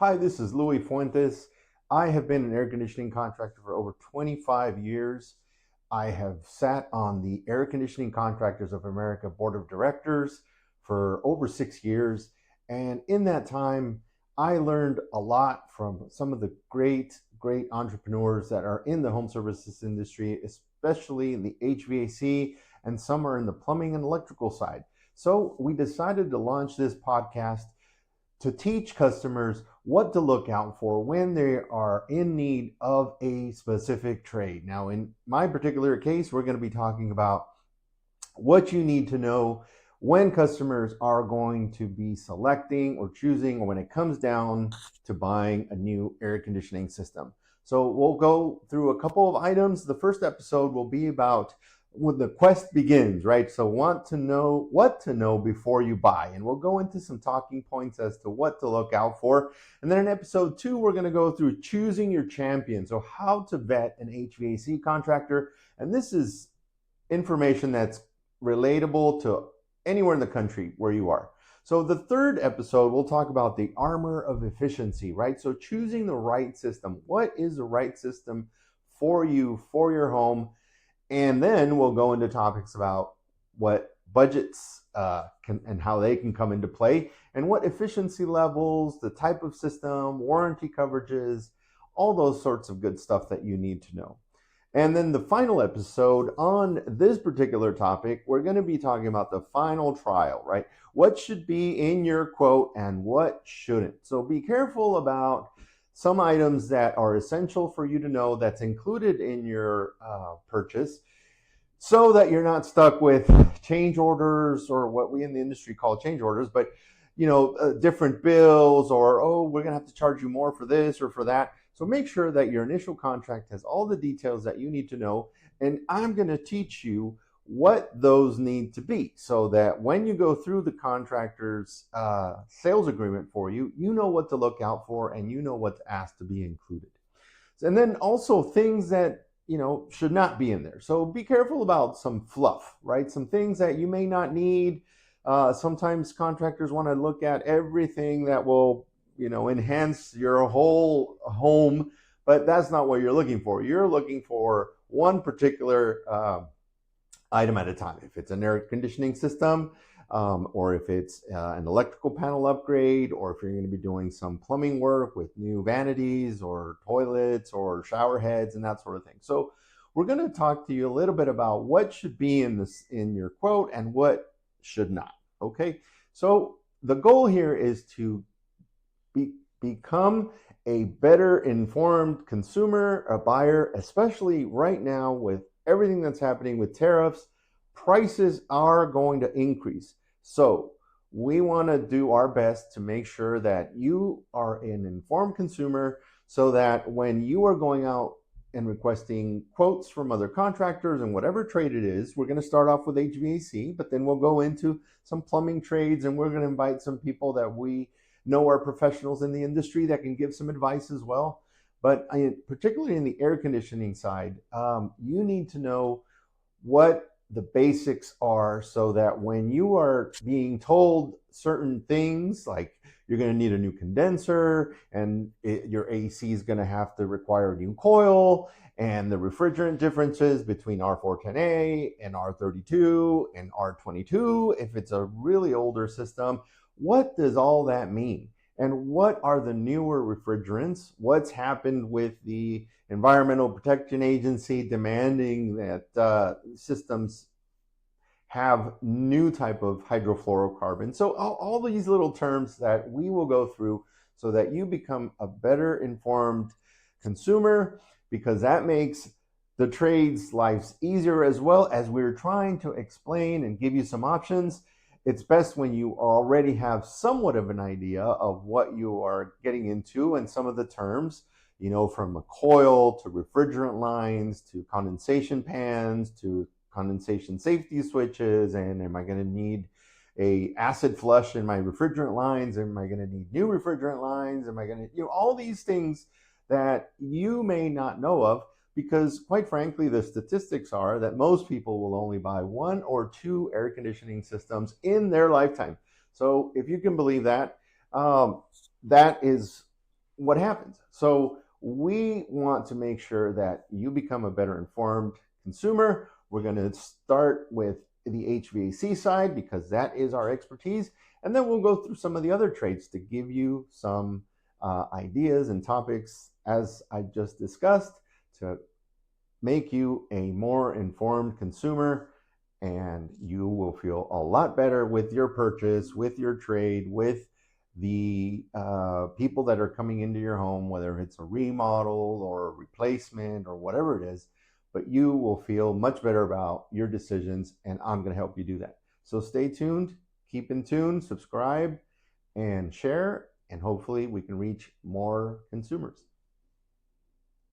Hi, this is Louis Fuentes. I have been an air conditioning contractor for over 25 years. I have sat on the Air Conditioning Contractors of America Board of Directors for over 6 years. And in that time, I learned a lot from some of the great entrepreneurs that are in the home services industry, especially in the HVAC, and some are in the plumbing and electrical side. So we decided to launch this podcast to teach customers what to look out for when they are in need of a specific trade. Now, in my particular case, we're going to be talking about what you need to know when customers are going to be selecting or choosing, or when it comes down to buying a new air conditioning system. So we'll go through a couple of items. The first episode will be about when the quest begins, right? So want to know what to know before you buy. And we'll go into some talking points as to what to look out for. And then in episode 2, we're going to go through choosing your champion. So how to vet an HVAC contractor. And this is information that's relatable to anywhere in the country where you are. So the third episode, we'll talk about the armor of efficiency, right? So choosing the right system. What is the right system for you, for your home? And then we'll go into topics about what budgets can and how they can come into play, and what efficiency levels, the type of system, warranty coverages, all those sorts of good stuff that you need to know. And then the final episode on this particular topic, we're going to be talking about the final trial, right? What should be in your quote and what shouldn't. So be careful about some items that are essential for you to know that's included in your purchase, so that you're not stuck with change orders, or what we in the industry call change orders, but different bills, or, oh, we're going to have to charge you more for this or for that. So make sure that your initial contract has all the details that you need to know, and I'm going to teach you what those need to be, so that when you go through the contractor's sales agreement for you, you know what to look out for and you know what to ask to be included. And then also things that should not be in there. So be careful about some fluff, right? Some things that you may not need. Sometimes contractors want to look at everything that will enhance your whole home, but that's not what you're looking for. You're looking for one particular item at a time. If it's an air conditioning system, or if it's an electrical panel upgrade, or if you're going to be doing some plumbing work with new vanities or toilets or shower heads and that sort of thing. So we're going to talk to you a little bit about what should be in your quote and what should not. Okay, so the goal here is to become a better informed consumer, a buyer, especially right now with everything that's happening with tariffs. Prices are going to increase. So we want to do our best to make sure that you are an informed consumer, so that when you are going out and requesting quotes from other contractors and whatever trade it is, we're going to start off with HVAC, but then we'll go into some plumbing trades, and we're going to invite some people that we know are professionals in the industry that can give some advice as well. But particularly in the air conditioning side, you need to know what the basics are, so that when you are being told certain things, like you're going to need a new condenser, and your AC is going to have to require a new coil, and the refrigerant differences between R410A and R32 and R22, if it's a really older system, what does all that mean? And what are the newer refrigerants? What's happened with the Environmental Protection Agency demanding that systems have new type of hydrofluorocarbon? So all these little terms that we will go through, so that you become a better informed consumer, because that makes the trades' lives easier, as well as we're trying to explain and give you some options. It's best when you already have somewhat of an idea of what you are getting into, and some of the terms, from a coil to refrigerant lines to condensation pans to condensation safety switches, and am I going to need a acid flush in my refrigerant lines? Am I going to need new refrigerant lines? Am I going to, all these things that you may not know of, because quite frankly, the statistics are that most people will only buy 1 or 2 air conditioning systems in their lifetime. So if you can believe that, that is what happens? So we want to make sure that you become a better informed consumer. We're going to start with the HVAC side because that is our expertise. And then we'll go through some of the other trades to give you some ideas and topics, as I just discussed, to make you a more informed consumer, and you will feel a lot better with your purchase, with your trade, with the people that are coming into your home, whether it's a remodel or a replacement or whatever it is. But you will feel much better about your decisions, and I'm going to help you do that. So stay tuned, keep in tune, subscribe, and share, and hopefully we can reach more consumers.